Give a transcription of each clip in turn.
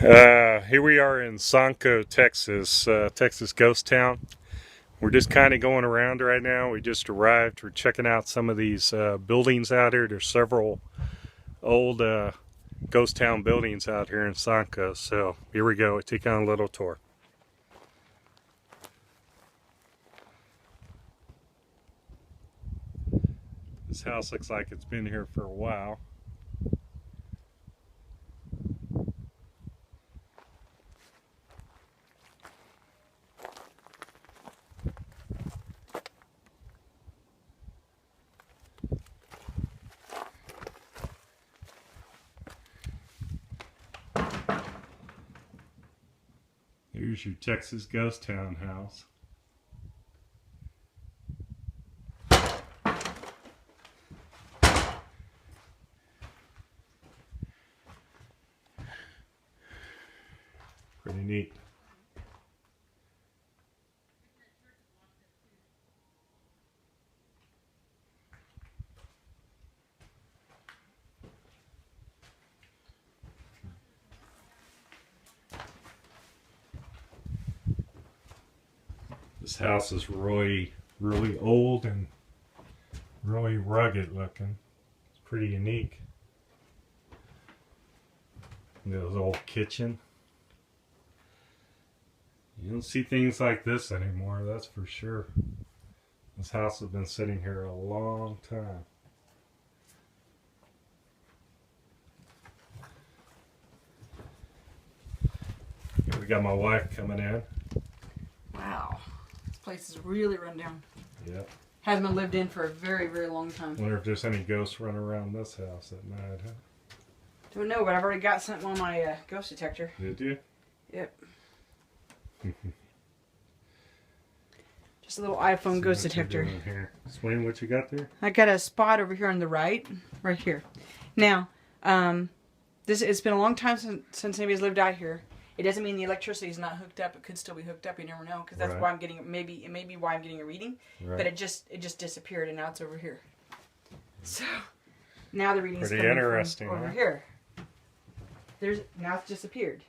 Here we are in Sanco, Texas, Texas ghost town. We're just kind of going around right now. We just arrived. We're checking out some of these buildings out here. There's several old ghost town buildings out here in Sanco. So here we go. We take on a little tour. This house looks like it's been here for a while. Here's your Texas ghost town house. Pretty neat. This house is really old and really rugged looking. It's pretty unique. This old kitchen. You don't see things like this anymore, that's for sure. This house has been sitting here a long time. Here we got my wife coming in. Wow. This place is really run down. Yep. Hasn't been lived in for a very long time. Wonder if there's any ghosts running around this house at night, huh? Don't know, but I've already got something on my ghost detector. Did you? Yep. Just a little iPhone ghost detector. Here. Explain what you got there. I got a spot over here on the right here. Now, it's been a long time since anybody's lived out here. It doesn't mean the electricity is not hooked up. It could still be hooked up. You never know, because that's why I'm getting it may be why I'm getting a reading. Right. But it just disappeared, and now it's over here. So now the reading is coming from over here. Now it's disappeared.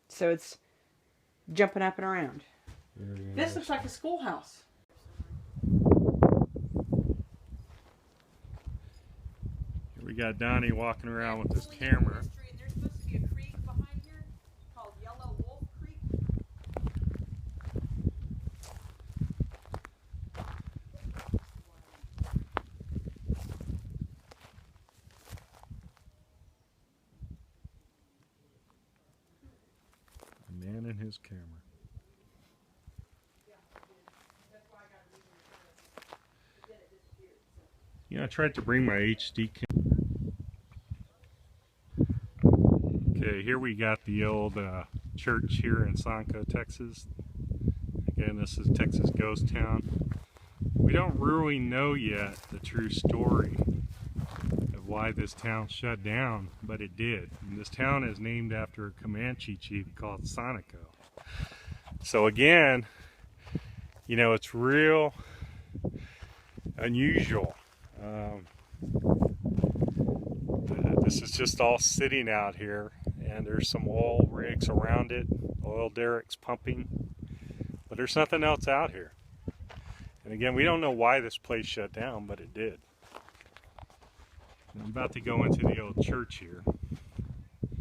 So it's jumping up and around. This looks like a schoolhouse. Here we got Donnie walking around with his camera. There's supposed to be a creek behind here called Yellow Wolf Creek. A man and his camera. Yeah, I tried to bring my HD camera. Okay, here we got the old church here in Sanco, Texas. Again, this is Texas Ghost Town. We don't really know yet the true story of why this town shut down, but it did. And this town is named after a Comanche chief called Sanaco. So again, you know, it's real unusual. This is just all sitting out here, and there's some oil rigs around it, oil derricks pumping, but there's nothing else out here. And again, we don't know why this place shut down, but it did. I'm about to go into the old church here,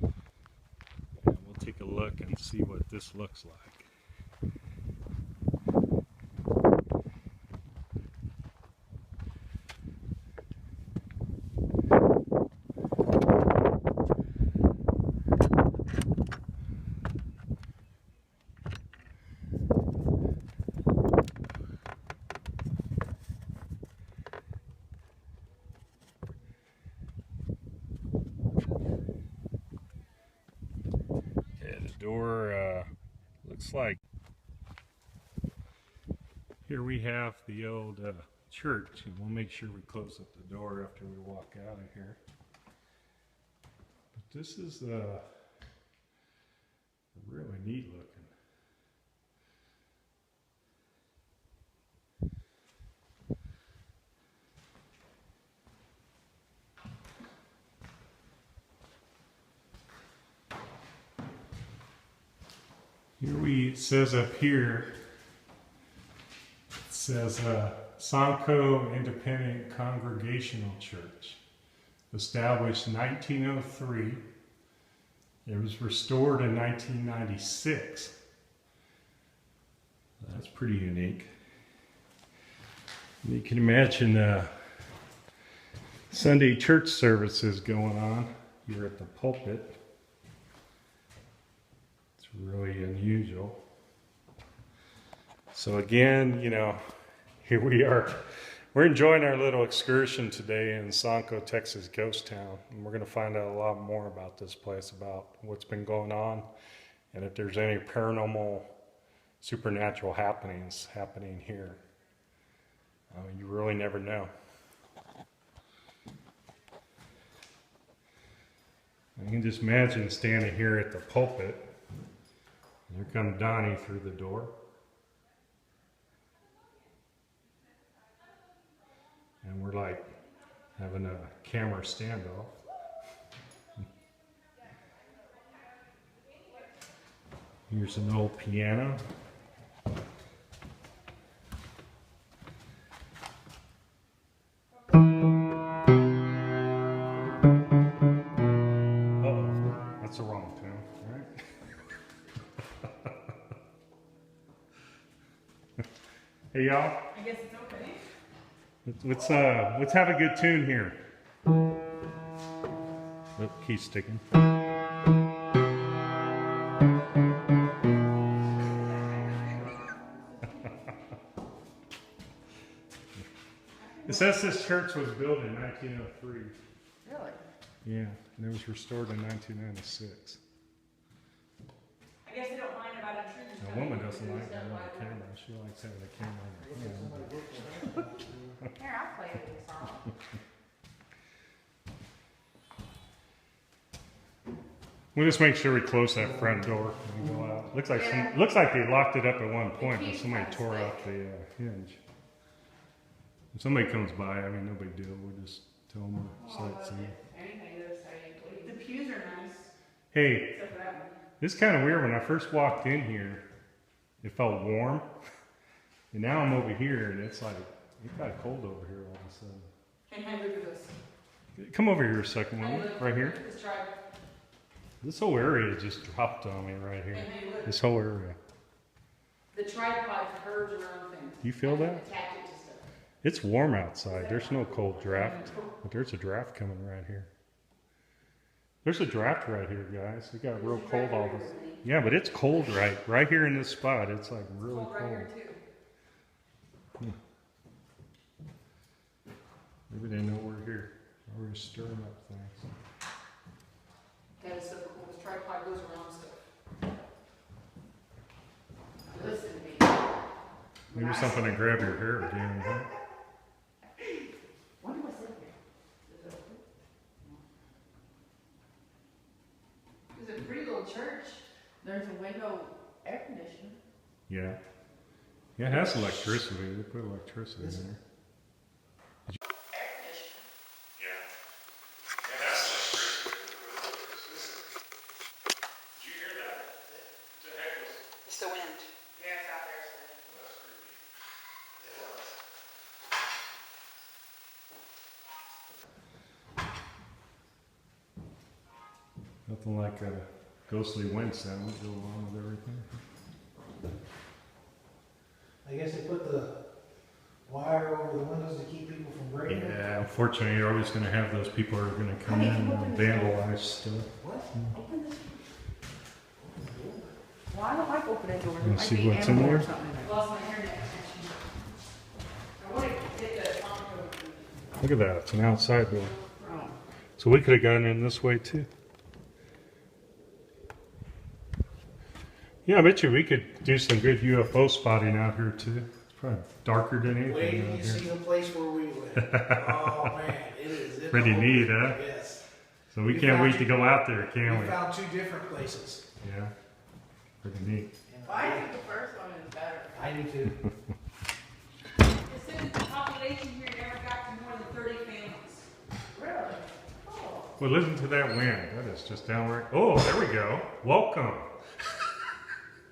and we'll take a look and see what this looks like. Door looks like here we have the old church, and we'll make sure we close up the door after we walk out of here. But this is really neat looking. It says up here, it says Sanco Independent Congregational Church, established 1903. It was restored in 1996. That's pretty unique. You can imagine Sunday church services going on here at the pulpit. It's really unusual. So again, you know, here we are. We're enjoying our little excursion today in Sanco, Texas ghost town. And we're going to find out a lot more about this place, about what's been going on, and if there's any paranormal, supernatural happenings happening here. You really never know. You can just imagine standing here at the pulpit. And here comes Donnie through the door. And we're like having a camera standoff. Here's an old piano. That's the wrong tune, right? Hey y'all. I guess it's okay. Let's have a good tune here. Oh, key's sticking. It says this church was built in 1903. Really? Yeah, and it was restored in 1996. I guess they don't mind about intruders. A woman doesn't like having a camera. She likes having a camera on her phone. Here, I'll play with this song. We'll just make sure we close that front door and go out. Looks like looks like they locked it up at one point, but somebody tore out the hinge. If somebody comes by, I mean, no big deal. We'll just tell them we're sightseeing. The pews are nice. Hey, this is kind of weird. When I first walked in here, it felt warm, and now I'm over here, and it's like it got cold over here all of a sudden. Hey, look at this. Come over here a second, will you? Right here. This tribe. This whole area just dropped on me right here. This whole area. The tripod curves around things. You feel that? Attach it to stuff. It's warm outside. There's no cold draft, but there's a draft coming right here. There's a draft right here, guys. It got real cold all of a sudden. Yeah, but it's cold right here in this spot. It's like really cold. Maybe they know we're here. We're just stirring up things. That is so cool. This tripod goes around stuff. Listen to me. Maybe something to grab your hair again, huh? When was it here? It's a pretty little church. There's a window air conditioner. Yeah. Yeah, it has electricity. They put electricity in there. The wind. Yeah, it's out there. Nothing like a ghostly wind sound to go along with everything. I guess they put the wire over the windows to keep people from breaking it. Yeah, unfortunately, you're always going to have those people who are going to come in and vandalize stuff. What? Open this. Well, I don't like opening doors. You wanna see what's in there? I lost my internet connection. I want to get the Look at that. It's an outside door. Oh. So we could have gotten in this way too. Yeah, I bet you we could do some good UFO spotting out here too. It's probably darker than anything Wait out till you here. see the place where we live. Oh man, it is. Pretty neat, huh? Yes. So we can't wait to go out there, can We we? found two different places. Yeah. Pretty neat. I think the first one is better. I do too. It says the population here never got to more than 30 families. Really? Oh. Well, listen to that wind. That is just downright. Oh, there we go. Welcome.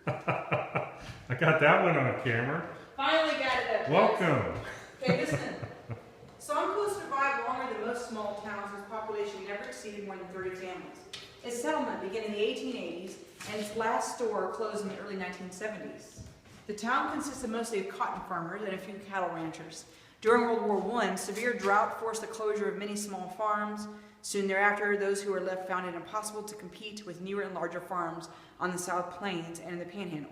I got that one on camera. Finally got it up. Welcome. Okay, listen. Sanco survived longer than most small towns whose population never exceeded more than 30 families. Its settlement began in the 1880s, and its last store closed in the early 1970s. The town consisted mostly of cotton farmers and a few cattle ranchers. During World War I, severe drought forced the closure of many small farms. Soon thereafter, those who were left found it impossible to compete with newer and larger farms on the South Plains and in the Panhandle.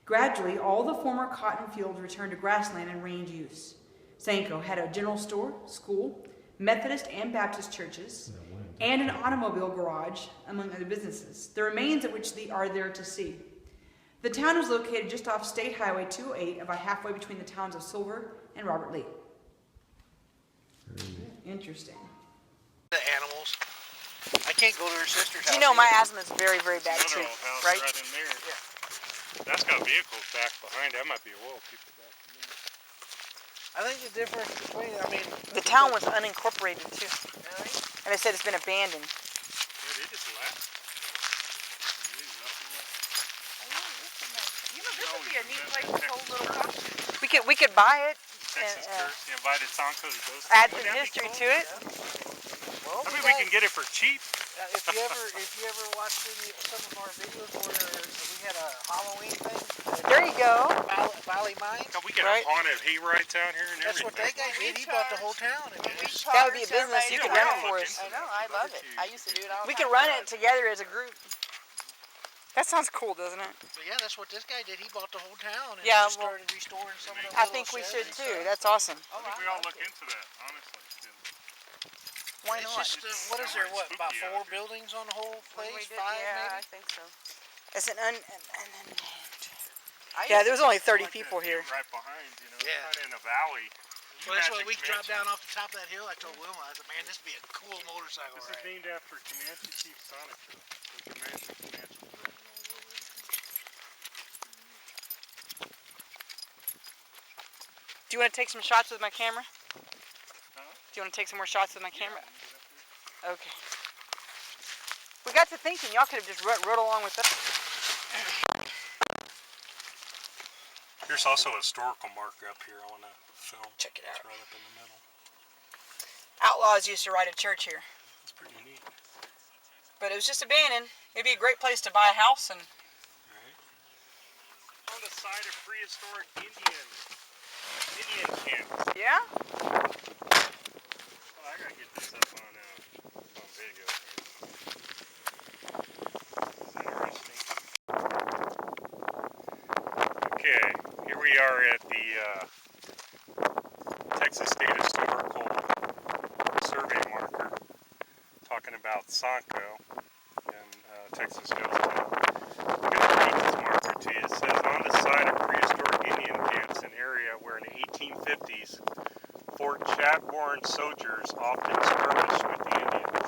Gradually, all the former cotton fields returned to grassland and range use. Sanco had a general store, school, Methodist and Baptist churches, and an automobile garage, among other businesses, the remains of which are there to see. The town is located just off State Highway 208, about halfway between the towns of Silver and Robert Lee. Interesting. The animals. I can't go to her sister's house. You know my asthma is very, very bad Another too, old house right? in there. Yeah. That's got vehicles back behind. That might be a oil people back in there. I think the difference between, The town was unincorporated too, Really? and they said it's been abandoned. Yeah, they just left. There's nothing left. You know, this would be a neat place to hold little coffee. We could buy it. Texas Curse. You invited Sanco to go. Add some history to it. Well, I mean, we can get it for cheap. if you ever watched some of our videos where we had a Halloween thing. There you go. Valley Mine. We got Right. haunted hayrides out here and That's everything. what that guy did. He bought the whole town. That would be a business. You could run it for us. I know, I love it. I used to do it all the We time. could run it together as a group. That sounds cool, doesn't it? But yeah, that's what this guy did. He bought the whole town and Yeah, just well, started restoring some of the I think we should too. That's awesome. I think we all look into that, honestly. Why It's not? just, what is there, what, about Spooky 4 out here. buildings on the whole place? We did, 5 yeah, maybe? I think so. It's an I Yeah, used there was only 30 Like people that here. view right behind, you know, Yeah. kind of in a valley. Well, that's why Imagine we dropped Comanche. down off the top of that hill. I told Wilma, I said, man, this would be a cool motorcycle This is ride. named after Comanche Chief Sanaco. The Comanche. Do you want to take some shots with my camera? Huh? Do you want to take some more shots with my camera? Okay. We got to thinking, y'all could have just rode along with us. Here's also a historical marker up here I want to film. Check it It's out. right up in the middle. Outlaws used to ride a church here, It's pretty neat. but it was just abandoned. It'd be a great place to buy a house and Right. On the side of prehistoric Indian camps. yeah. Oh, I gotta get this up on video. Interesting. Okay, here we are at the Texas State Historical Survey marker, talking about Sanco and Texas Ghost Town. I'm going to read this marker to you. It says, on the site of prehistoric Indian camps, an area where in the 1850s Fort Chadbourne soldiers often skirmished with the Indians.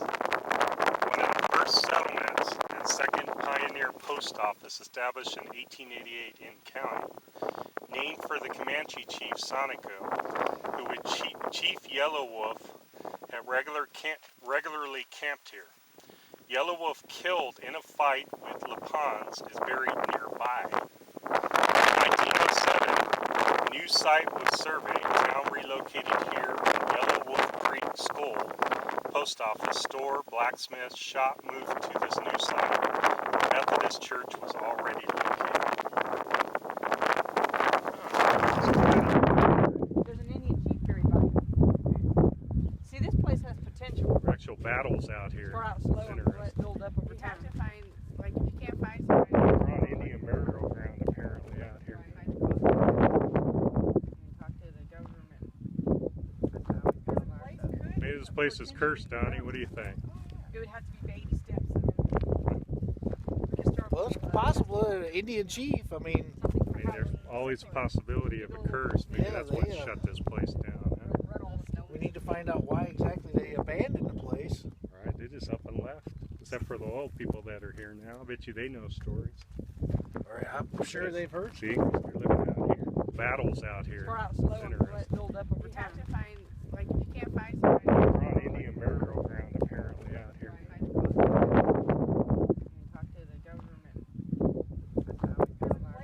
One of the first settlements and second pioneer post office established in 1888 in county, named for the Comanche chief Sanaco, who with Chief Yellow Wolf had regularly camped here. Yellow Wolf, killed in a fight with Lapons, is buried nearby. In 1907, a new site was surveyed, now relocated here in Yellow Wolf Creek School. Post office, store, blacksmith, shop moved to this new site. The Methodist church was already located. There's an Indian chief buried by. See, this place has potential. Actual battles out here. We're out slow It's and let it build up over You time. have to find, like, if you can't find somebody, We're on Indian burial ground apparently out here. and talk to the government. That's how it goes. Maybe this place is cursed, Donnie. What do you think? It would have to be baby steps and then historical. Well, it's possible, Indian chief, I mean, I mean, there's always a possibility of a curse. Maybe Yeah, that's what they, shut this place down. Huh? we need to find out why exactly they abandoned the place. Right? They just up and left. Except for the old people that are here now. I bet you they know stories. Or I'm sure they've heard. See, they're living out here. Battles out here. We're out slow It's and let interesting. it build up over You have time. to find, like, if you can't find somebody, We're on Indian burial ground apparently out here. and talk to the government. That's how it goes.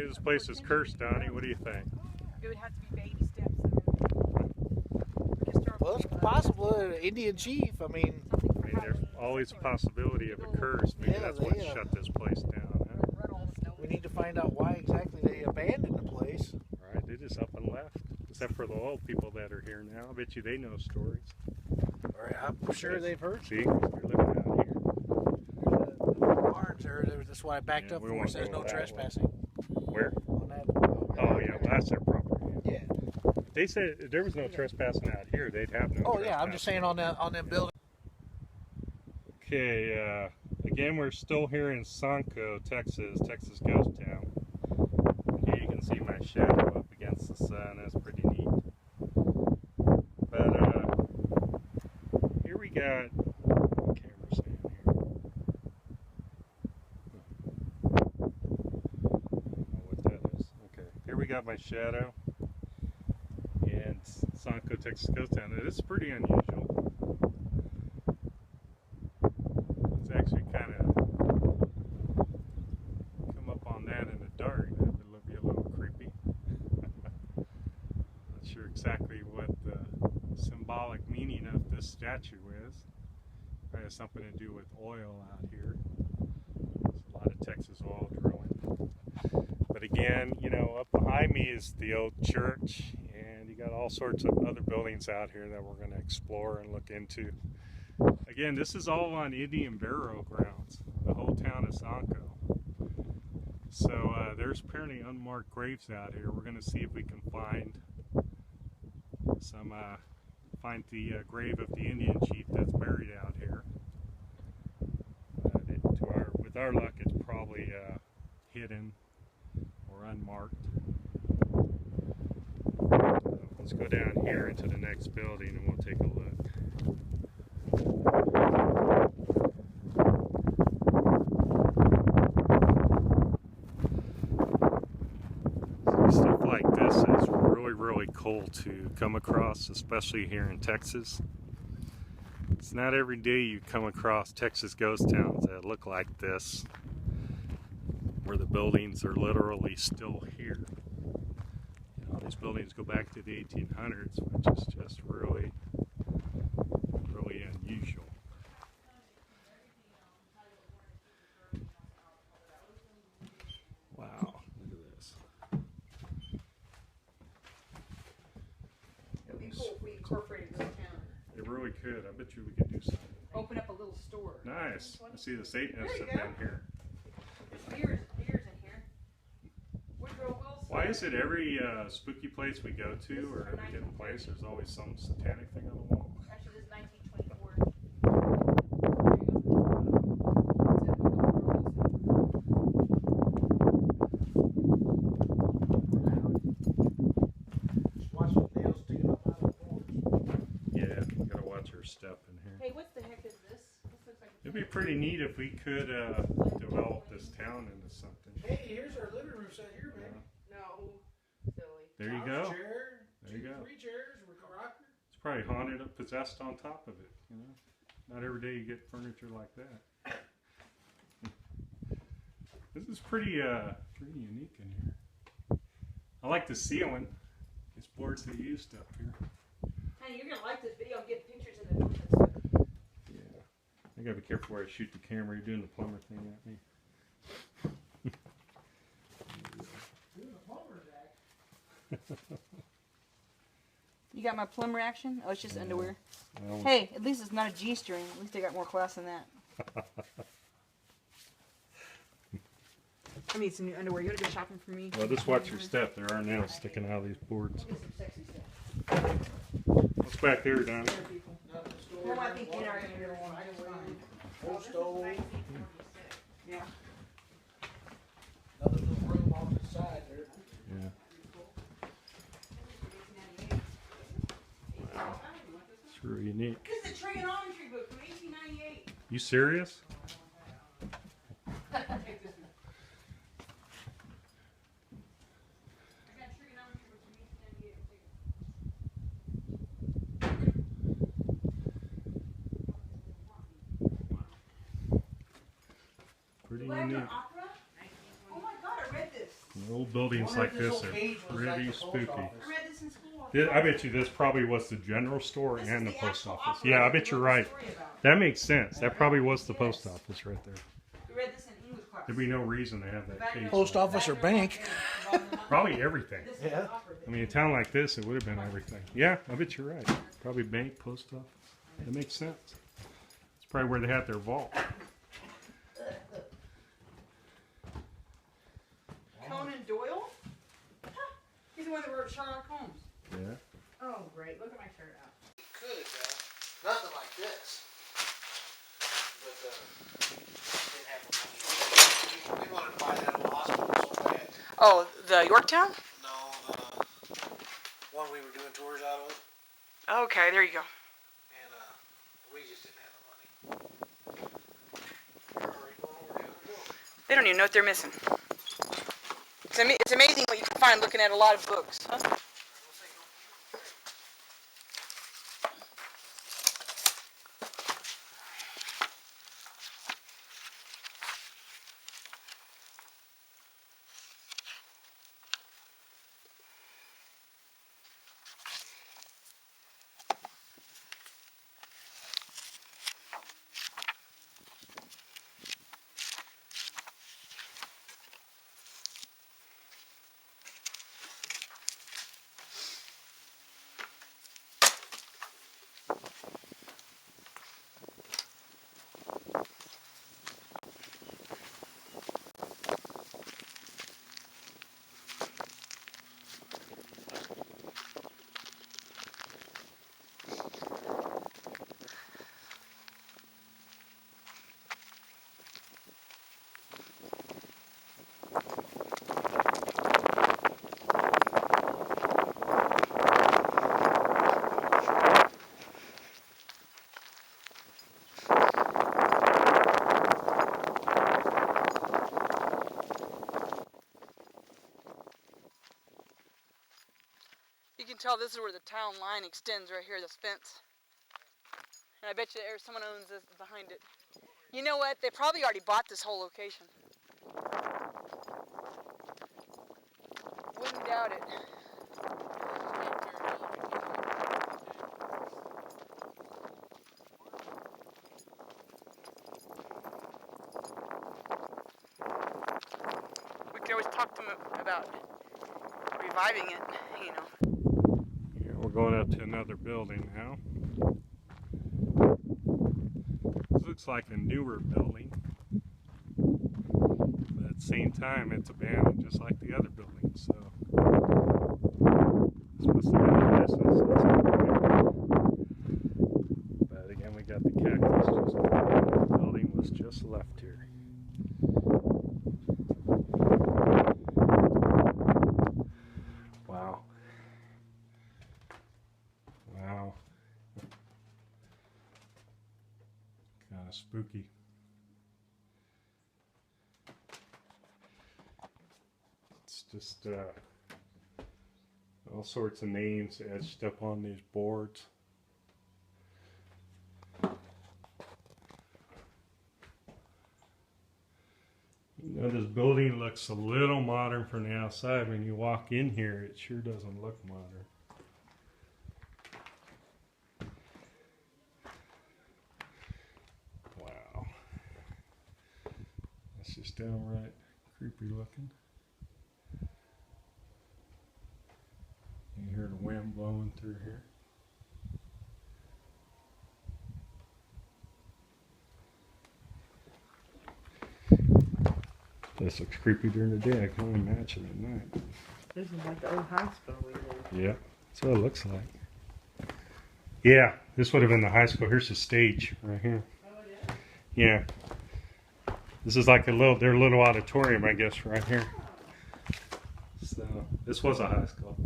Maybe this place is cursed, Donnie. What do you think? It would have to be baby steps and then historical. Well, it's possible. Indian chief. I mean, There's always a possibility of a curse. Maybe Yeah, that's what they, shut this place down. Huh? we need to find out why exactly they abandoned the place. Right, they just up and left. Except for the old people that are here now. I bet you they know stories. All right, I'm sure they've heard. See, they're living out here. Barns there. That's why I backed Yeah, up we for. It won't says go no that way. trespassing. Where? On that. Oh yeah, well, that's their property. Yeah. They said if there was no trespassing out here, they'd have no. Oh yeah, I'm just saying on them buildings. Okay, again, we're still here in Sanco, Texas Ghost Town. Here you can see my shadow up against the sun. That's pretty neat. But here we got. What camera's saying here? I don't know what that is. Okay, here we got my shadow in Sanco, Texas Ghost Town. It is pretty unusual. It's actually kind of come up on that in the dark. That would be a little creepy. Not sure exactly what the symbolic meaning of this statue is. Probably has something to do with oil out here. There's a lot of Texas oil drilling. But again, you know, up behind me is the old church, and you got all sorts of other buildings out here that we're going to explore and look into. Again, this is all on Indian burial grounds, the whole town of Sanco. So there's apparently unmarked graves out here. We're going to see if we can find some, the grave of the Indian chief that's buried out here. With our luck, it's probably hidden or unmarked. So let's go down here into the next building and we'll take a look. Stuff like this is really cool to come across, especially here in Texas. It's not every day you come across Texas ghost towns that look like this, where the buildings are literally still here. You know, these buildings go back to the 1800s, which is just really unusual. Wow, look at this. It would be cool if we incorporated this town. It really could. I bet you we could do something. Open up a little store. Nice. I see the Satanists There have you been here. There's beers in here. Woodrow Wilson. Why is it every spooky place we go to, or every different place, there's always some satanic thing on the wall? Actually, this is 1924. Just watch the nails sticking up out of the corners. Yeah, we gotta watch our step in here. Hey, what the heck is this? This looks like It'd be pretty neat if we could develop this town into something. Hey, here's our living room set here, man. No, silly. There you Couch, go. Chair, There you go. 3 chairs, rocker. It's probably haunted, possessed on top of it. You know, not every day you get furniture like that. This is pretty unique in here. I like the ceiling. These boards they used up here. Hey, you're gonna like this video and get pictures of the Yeah. I gotta be careful where I shoot the camera. You're doing the plumber thing at me. Doing a plumber's act. You got my plumber action? Oh, it's just underwear. Well, Hey, at least it's not a G-string. At least they got more class than that. I need some new underwear. You want to go shopping for me? well, just watch your step. There are nails sticking out of these boards. Get some sexy stuff. What's back there, Don? Nothing stored. Well, I think in our area, I just fine. Old stove. Yeah. Another little room off to the side there. Yeah. It's really unique. This is a trigonometry book from 1898. You serious? Take this one. I got a trigonometry book from 1898. Pretty Wagner unique. Opera? Oh my god, I read this. Old buildings like this are pretty spooky. I read this in school. I bet you this probably was the general store This and is the the post actual office. operator Yeah, I who bet you're wrote the right. story about That makes sense. That probably was the Yes. post office right there. We read this in English class. There'd be no reason to have that case. Post office or bank. Probably everything. This is Yeah. the operator. I mean, a town like this, it would have been everything. Yeah, I bet you're right. Probably bank, post office. That makes sense. It's probably where they had their vault. Conan Doyle? He's the one that wrote Sherlock Holmes. Yeah. Oh, great. Look at my shirt out. Could have done nothing like this. But didn't have the money. We wanted to buy that old hospital so bad. Oh, the Yorktown? No, the one we were doing tours out of, Okay, there you go. and we just didn't have the money. We're already going over the other building. They don't even know what they're missing. It's amazing what you can find looking at a lot of books, huh? You can tell this is where the town line extends right here, this fence. And I bet you someone owns this behind it. You know what? They probably already bought this whole location. Wouldn't doubt it. We could always talk to them about reviving it, you know. Yeah, we're going up to another building now. This looks like a newer building. But at the same time, it's abandoned just like the other buildings, so this must have been a business at some point. But again, we got the cactus just the building was just left here. Wow. Wow. Kind of spooky. It's just all sorts of names etched up on these boards. You know, this building looks a little modern from the outside. When you walk in here, it sure doesn't look modern. Wow. That's just downright creepy looking. You hear the wind blowing through here. This looks creepy during the day. I can only imagine at night. This is like the old hospital we live in. Yeah, that's what it looks like. Yeah, this would have been the high school. Here's the stage right here. Oh, it is? Yeah. This is like their little auditorium, I guess, right here. So, this was a high school.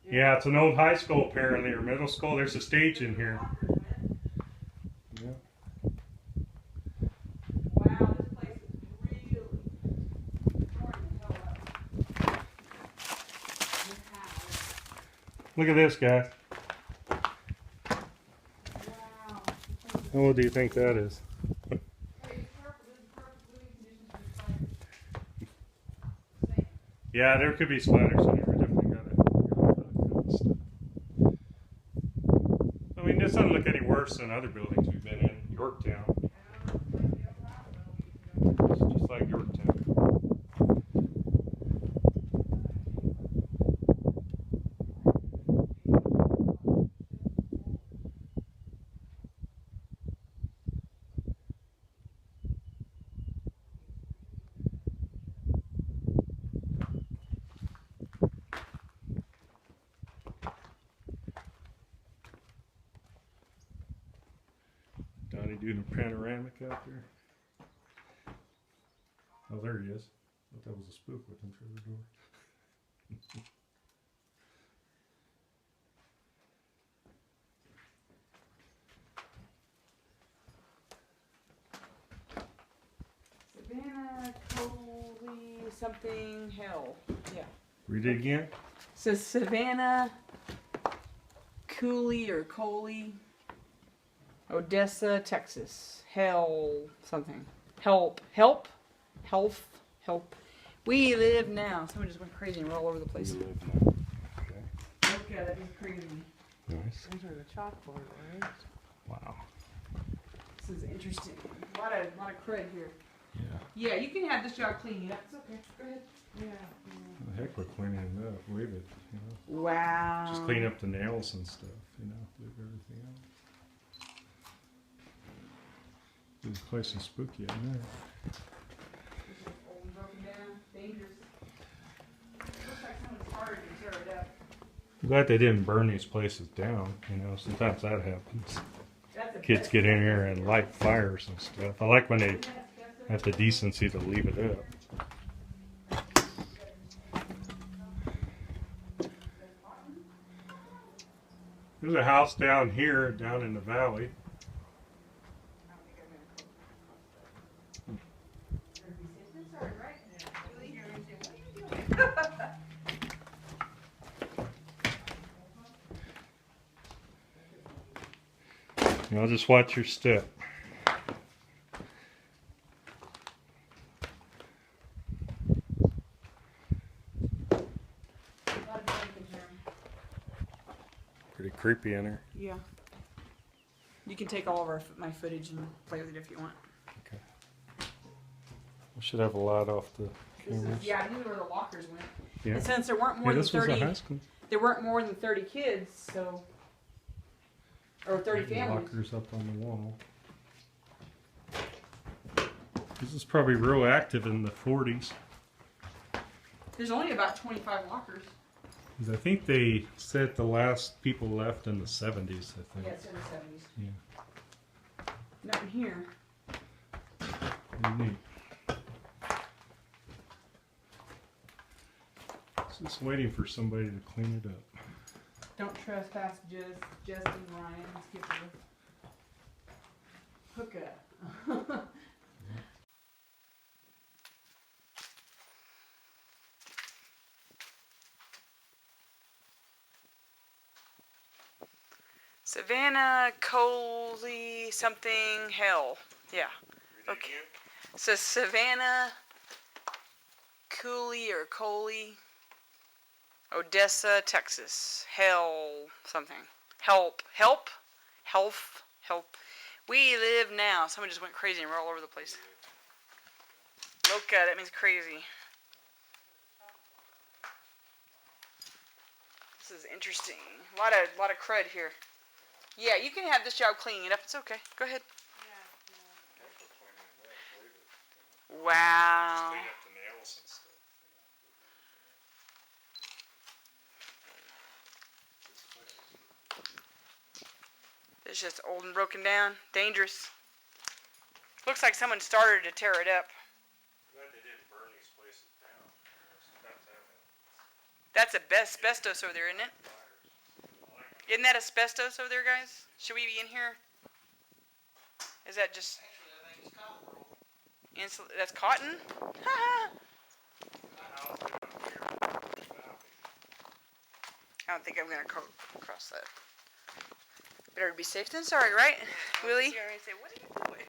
Yeah, it's an old high school apparently, or middle school. There's a stage in here. Yeah. Wow, this place is really torn the hell up. Look at this, guys. Wow. How old do you think that is? Hey, it's purple. This is perfect living conditions for the fire. Yeah, there could be spiders in here. We definitely gotta that kind of stuff. I mean, this doesn't look any worse than other buildings we've been in. Yorktown. It's just like Yorktown. Donnie doing a panoramic out there. Oh, there he is. I thought that was a spook looking through the door. Savannah, Coley, something, hell. Yeah. Read it again. Says Savannah, Cooley or Coley, Odessa, Texas. Hell, something. Help. Health. Help. We live now. Someone just went crazy and we're all over the place. We live now. Okay. Okay, that is crazy. Nice. These are the chalkboard, right? Wow. This is interesting. A lot of crud here. Yeah. Yeah, you can have this job cleaning up. It's okay. Go ahead. Yeah. The heck, we're cleaning it up. Leave it. You know. Wow. Just clean up the nails and stuff. You know. Leave everything out. This place is spooky in there. This is old and broken down. Dangerous. Looks like someone's hard to tear it up. I'm glad they didn't burn these places down. You know, sometimes that happens. That's a Kids get in here and light fires and stuff. I like when they have the decency to leave it up. There's a house down here, down in the valley. You know, just watch your step. Pretty creepy in there. Yeah. You can take all of my footage and play with it if you want. Okay. We should have a lot off the This cameras. is, yeah, these are where the lockers went. Yeah. And since there weren't more Hey, than this was a 30, high school. there weren't more than 30 kids, so or 30 The families. lockers up on the wall. This is probably real active in the 40s. There's only about 25 lockers. 'Cause I think they said the last people left in the 70s, I think. Yeah, it's in the 70s. Yeah. Not in here. Pretty neat. Just waiting for somebody to clean it up. Don't trespass, Justin Ryan. Skipper. Hook up. Savannah, Coley, something, hell. Yeah. Okay. So Savannah, Cooley or Coley, Odessa, Texas. Hell, something. Help. Health. We live now. Someone just went crazy and we're all over the place. Loca, that means crazy. This is interesting. A lot of crud here. Yeah, you can have this job cleaning it up. It's okay. Go ahead. Wow. Clean up the nails and stuff. It's just old and broken down. Dangerous. Looks like someone started to tear it up. Glad they didn't burn these places down. That's asbestos over there, isn't it? Isn't that asbestos over there, guys? Should we be in here? Is that just... That's cotton? I don't think I'm going to cross that. Better be safe than sorry, right, Willie? Say, what are you doing?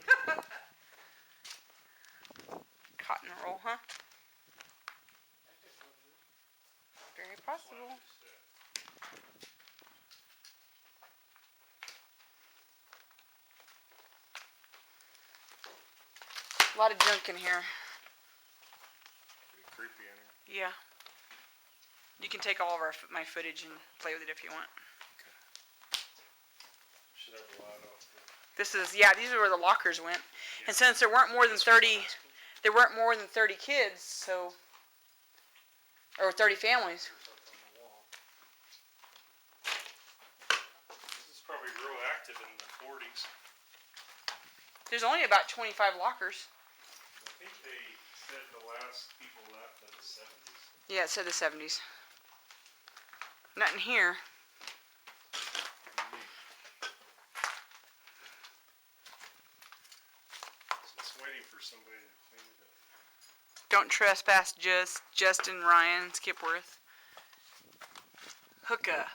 Cotton roll, huh? little. A lot of junk in here. Pretty creepy in here. Yeah. You can take all of my footage and play with it if you want. Should have a lot off. This is, yeah, these are where the lockers went. Yeah. And since there weren't more than 30 kids, so, or 30 families. This is probably real active in the 40s. There's only about 25 lockers. I think they said the last people left in the 70s. Yeah, it said the 70s. Not in here. It's waiting for somebody to clean it up. Don't trespass, Justin Ryan Skipworth. Hookah.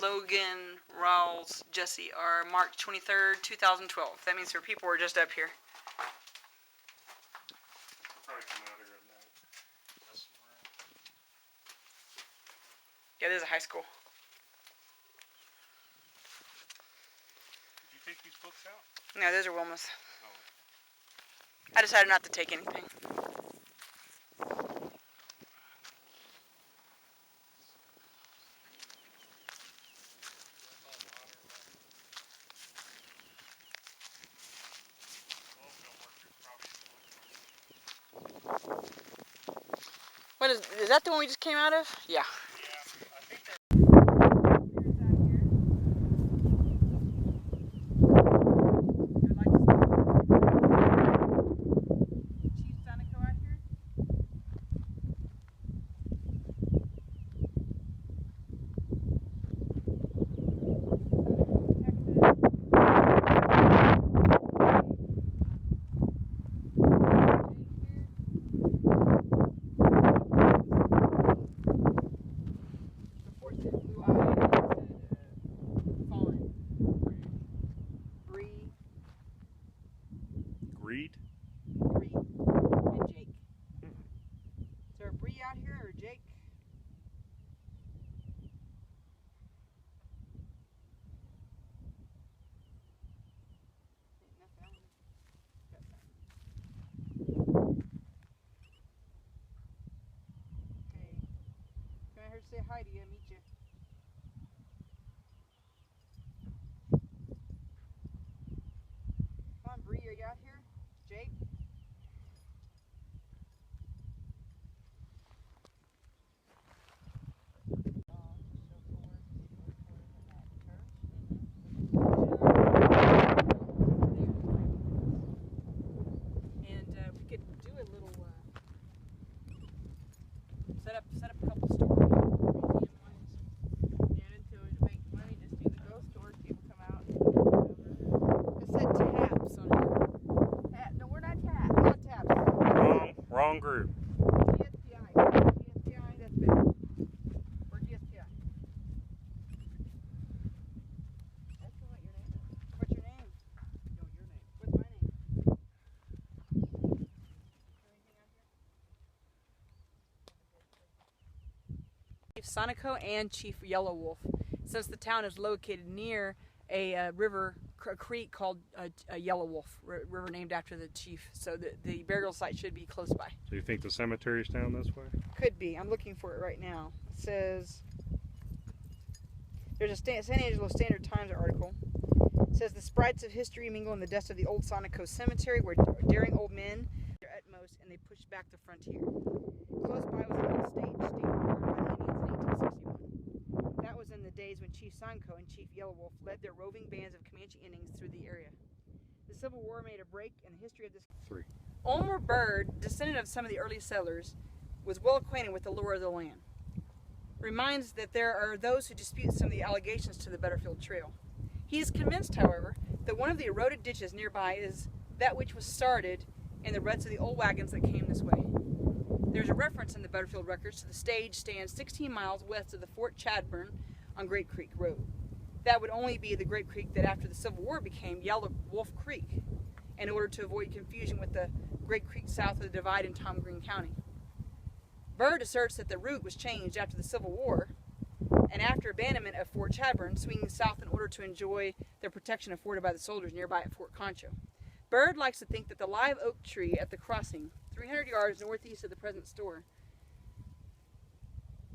Logan Rawls Jesse R. March 23rd, 2012. That means her people were just up here. Probably come out here at night. Yeah, there's a high school. Did you take these books out? No, those are Wilma's. Oh. I decided not to take anything. What is that the one we just came out of? Yeah. Yeah, I think that. Chief Sanaco out here? Greed? Bree and Jake. Is there a Bree out here or Jake? Okay. Come out here to say hi to you, meet you. Come on, Bree, are you out here? Jake? And we could do a little set up a couple stores. Yeah, until we make money, just do the ghost tours. People come out. It said taps on here. No, we're not tapped. Not taps. Wrong group. GSPI. GSPI, that's better. We're GSPI. Ask them what your name is. What's your name? No, your name. What's my name? Chief Sanaco and Chief Yellow Wolf, since the town is located near a river, a creek called Yellow Wolf, river named after the chief. So the burial site should be close by. So you think the cemetery's down this way? Could be. I'm looking for it right now. It says there's a San Angelo Standard Times article. It says the sprites of history mingle in the dust of the old Sanaco cemetery, where daring old men their utmost and they pushed back the frontier. Close by was a little stage stand burned by the Indians in 1861. That was in the days when Chief Sanco and Chief Yellow Wolf led their roving bands of Comanche Indians through the area. The Civil War made a break in the history of this. 3. Elmer Bird, descendant of some of the early settlers, was well acquainted with the lore of the land. Reminds that there are those who dispute some of the allegations to the Butterfield Trail. He is convinced, however, that one of the eroded ditches nearby is that which was started in the ruts of the old wagons that came this way. There's a reference in the Butterfield records to the stage stand 16 miles west of the Fort Chadbourne on Great Creek Road. That would only be the Great Creek that after the Civil War became Yellow Wolf Creek, in order to avoid confusion with the Great Creek south of the divide in Tom Green County. Byrd asserts that the route was changed after the Civil War and after abandonment of Fort Chadbourn, swinging south in order to enjoy the protection afforded by the soldiers nearby at Fort Concho. Byrd likes to think that the live oak tree at the crossing, 300 yards northeast of the present store,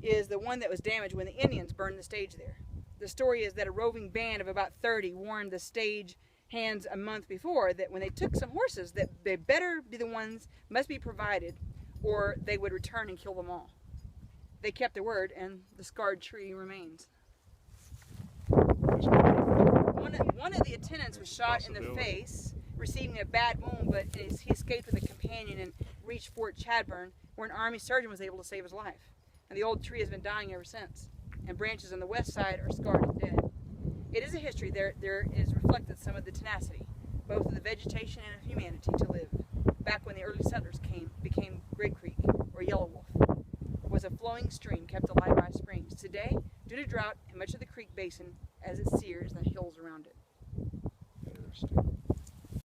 is the one that was damaged when the Indians burned the stage there. The story is that a roving band of about 30 warned the stage hands a month before that when they took some horses that they better be the ones must be provided or they would return and kill them all. They kept their word and the scarred tree remains. One of the attendants was shot in the face, receiving a bad wound, but he escaped with a companion and reached Fort Chadbourn, where an army surgeon was able to save his life. And the old tree has been dying ever since, and branches on the west side are scarred and dead. It is a history. There is reflected some of the tenacity, both of the vegetation and of humanity to live. Back when the early settlers became Great Creek, or Yellow Wolf, was a flowing stream kept alive by springs. Today, due to drought and much of the creek basin as it sears the hills around it. Interesting.